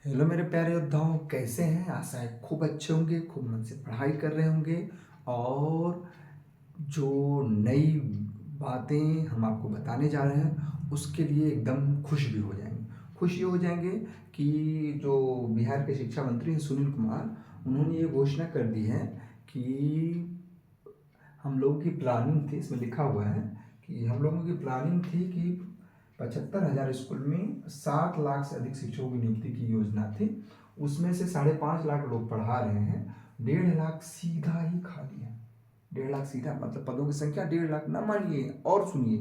Hello मेरे प्यारे योद्धाओं, कैसे हैं? आशा है खूब अच्छे होंगे, खूब मन से पढ़ाई कर रहे होंगे। और जो नई बातें हम आपको बताने जा रहे हैं उसके लिए एकदम खुश भी हो जाएंगे। खुश ये हो जाएंगे कि जो बिहार के शिक्षा मंत्री हैं सुनील कुमार, उन्होंने ये घोषणा कर दी है कि हम लोगों की प्लानिंग थी, इसमें लिखा हुआ है कि हम लोगों की प्लानिंग थी कि 75,000 स्कूल में 7 लाख से अधिक शिक्षकों की नियुक्ति की योजना थी। उसमें से 5.5 लाख लोग पढ़ा रहे हैं, 1.5 लाख सीधा ही खाली है। 1.5 लाख सीधा मतलब पदों की संख्या 1.5 लाख ना मानिए। और सुनिए,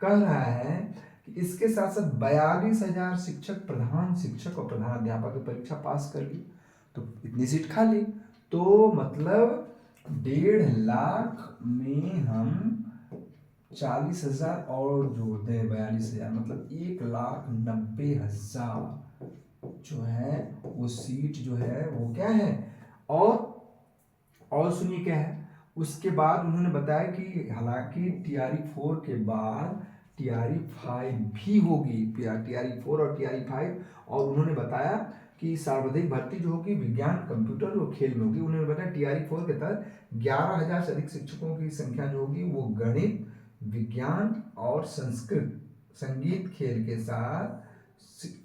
कह रहा है कि इसके साथ साथ 42,000 शिक्षक, प्रधान शिक्षक और प्रधान अध्यापक की परीक्षा पास कर ली, तो इतनी सीट खाली। तो मतलब 1.5 लाख में हम 40,000 और जोड़ दें, 42,000 मतलब 1,90,000 जो है वो सीट जो है वो क्या है। और सुनिए क्या है, उसके बाद उन्होंने बताया कि हालांकि टीआरई 4 के बाद टीआरई 5 भी होगी, टीआरई 4 और टीआरई 5। और उन्होंने बताया कि सर्वाधिक भर्ती जो होगी विज्ञान, कंप्यूटर और खेल में होगी। उन्होंने बताया टीआरई 4 के तहत 11,000 से अधिक शिक्षकों की संख्या जो होगी वो गणित, विज्ञान और संस्कृत, संगीत, खेल के साथ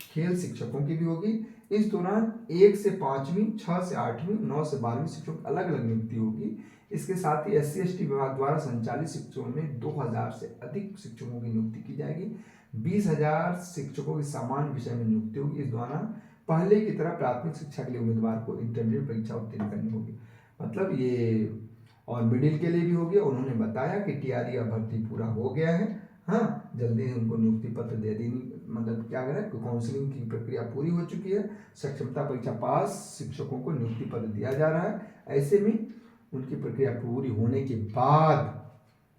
खेल शिक्षकों की भी होगी। इस दौरान 1 से 5वीं, 6 से 8वीं, 9 से 12वीं शिक्षकों की अलग अलग नियुक्ति होगी। इसके साथ ही SC/ST विभाग द्वारा संचालित शिक्षकों में 2,000 से अधिक शिक्षकों की नियुक्ति की जाएगी। 20,000 शिक्षकों की सामान्य विषय में नियुक्ति होगी। इस दौरान पहले की तरह प्राथमिक शिक्षा के लिए उम्मीदवार को इंटरमीडिएट परीक्षा उत्तीर्ण करनी होगी। मतलब ये और मिडिल के लिए भी होगी। उन्होंने बताया कि टीआरई भर्ती पूरा हो गया है। हाँ, जल्दी ही उनको नियुक्ति पत्र दे देनी, मतलब क्या करें, काउंसलिंग की प्रक्रिया पूरी हो चुकी है, सक्षमता परीक्षा पास, शिक्षकों को नियुक्ति पत्र दिया जा रहा है। ऐसे में उनकी प्रक्रिया पूरी होने के बाद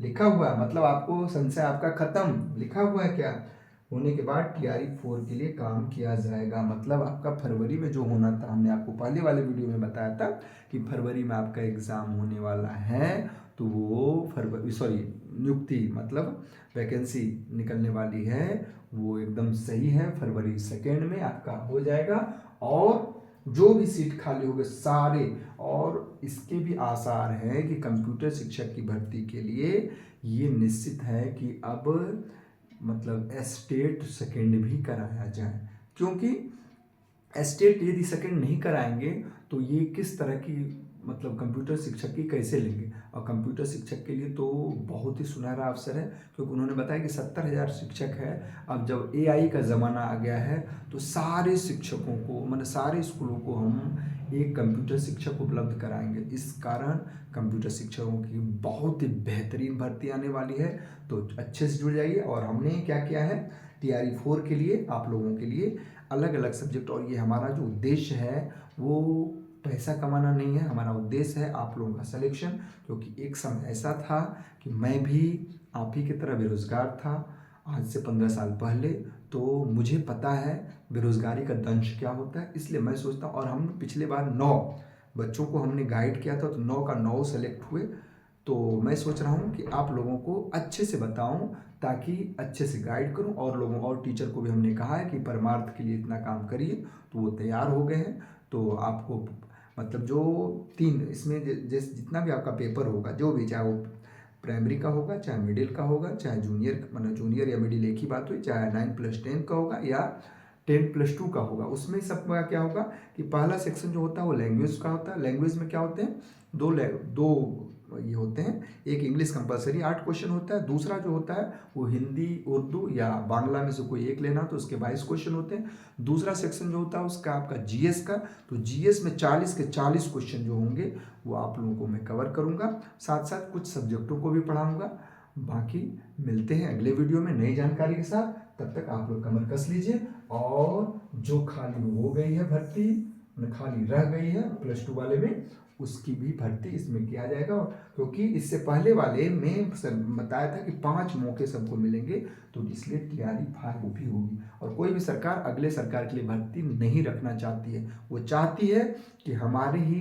लिखा हुआ है, मतलब आपको संशय आपका खत्म, लिखा हुआ है क्या, होने के बाद टीआरई 4 के लिए काम किया जाएगा। मतलब आपका फरवरी में जो होना था, हमने आपको पहले वाले वीडियो में बताया था कि फरवरी में आपका एग्जाम होने वाला है, तो वो फरवरी नियुक्ति मतलब वैकेंसी निकलने वाली है, वो एकदम सही है। फरवरी 2 में आपका हो जाएगा और जो भी सीट खाली होंगे सारे, और इसके भी आसार हैं कि कंप्यूटर शिक्षक की भर्ती के लिए ये निश्चित है कि अब मतलब एस्टेट सेकेंड भी कराया जाए, क्योंकि एस्टेट यदि सेकेंड नहीं कराएंगे तो ये किस तरह की मतलब कंप्यूटर शिक्षक की कैसे लेंगे। और कंप्यूटर शिक्षक के लिए तो बहुत ही सुनहरा अवसर है, क्योंकि उन्होंने बताया कि 70,000 शिक्षक है। अब जब एआई का ज़माना आ गया है तो सारे शिक्षकों को, मतलब सारे स्कूलों को हम एक कंप्यूटर शिक्षक उपलब्ध कराएंगे। इस कारण कंप्यूटर शिक्षकों की बहुत ही बेहतरीन भर्ती आने वाली है। तो अच्छे से जुड़ जाइए। और हमने क्या किया है, टीआरई 4 के लिए आप लोगों के लिए अलग अलग सब्जेक्ट, और ये हमारा जो उद्देश्य है वो पैसा कमाना नहीं है, हमारा उद्देश्य है आप लोगों का सिलेक्शन। क्योंकि एक समय ऐसा था कि मैं भी आप ही की तरह बेरोजगार था, आज से 15 साल पहले। तो मुझे पता है बेरोजगारी का दंश क्या होता है, इसलिए मैं सोचता हूँ। और हम पिछले बार 9 बच्चों को हमने गाइड किया था, तो 9 का 9 सेलेक्ट हुए। तो मैं सोच रहा हूँ कि आप लोगों को अच्छे से बताऊँ, ताकि अच्छे से गाइड करूँ। और लोगों और टीचर को भी हमने कहा है कि परमार्थ के लिए इतना काम करिए, तो वो तैयार हो गए हैं। तो आपको मतलब जो 3 इसमें जितना भी आपका पेपर होगा, जो भी, चाहे वो प्राइमरी का होगा, चाहे मिडिल का होगा, चाहे जूनियर, मतलब जूनियर या मिडिल एक ही बात हुई, चाहे 9+10 का होगा या 10+2 का होगा, उसमें सब का क्या होगा कि पहला सेक्शन जो होता है वो लैंग्वेज का होता है। लैंग्वेज में क्या होते हैं, दो ये होते हैं। एक इंग्लिश कंपलसरी 8 क्वेश्चन होता है, दूसरा जो होता है वो हिंदी, उर्दू या बांग्ला में से कोई एक लेना, तो उसके 22 क्वेश्चन होते हैं। दूसरा सेक्शन जो होता है उसका आपका जीएस का, तो जीएस में 40 के 40 क्वेश्चन जो होंगे वो आप लोगों को मैं कवर करूंगा, साथ साथ कुछ सब्जेक्टों को भी पढ़ाऊंगा। बाकी मिलते हैं अगले वीडियो में नई जानकारी के साथ। तब तक आप लोग कमर कस लीजिए। और जो खाली हो गई है भर्ती, खाली रह गई है +2 वाले में, उसकी भी भर्ती इसमें किया जाएगा। क्योंकि इससे पहले वाले में बताया था कि 5 मौके सबको मिलेंगे, तो इसलिए टीआरई 5 भी होगी। और कोई भी सरकार अगले सरकार के लिए भर्ती नहीं रखना चाहती है, वो चाहती है कि हमारे ही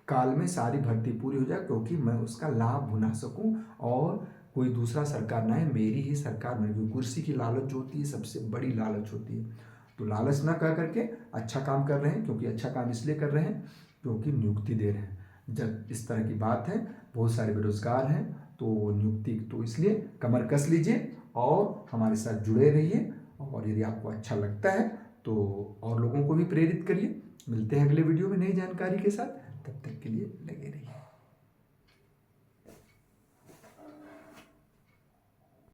काल में सारी भर्ती पूरी हो जाए, क्योंकि मैं उसका लाभ उठा सकूं और कोई दूसरा सरकार ना है, मेरी ही सरकार, मेरी कुर्सी की लालच जो होती है सबसे बड़ी लालच होती है। तो लालच ना कर करके अच्छा काम कर रहे हैं, क्योंकि अच्छा काम इसलिए कर रहे हैं क्योंकि नियुक्ति दे रहे हैं। जब इस तरह की बात है, बहुत सारे बेरोजगार हैं, तो नियुक्ति, तो इसलिए कमर कस लीजिए और हमारे साथ जुड़े रहिए। और यदि आपको अच्छा लगता है तो और लोगों को भी प्रेरित करिए। मिलते हैं अगले वीडियो में नई जानकारी के साथ, तब तक के लिए लगे रहिए।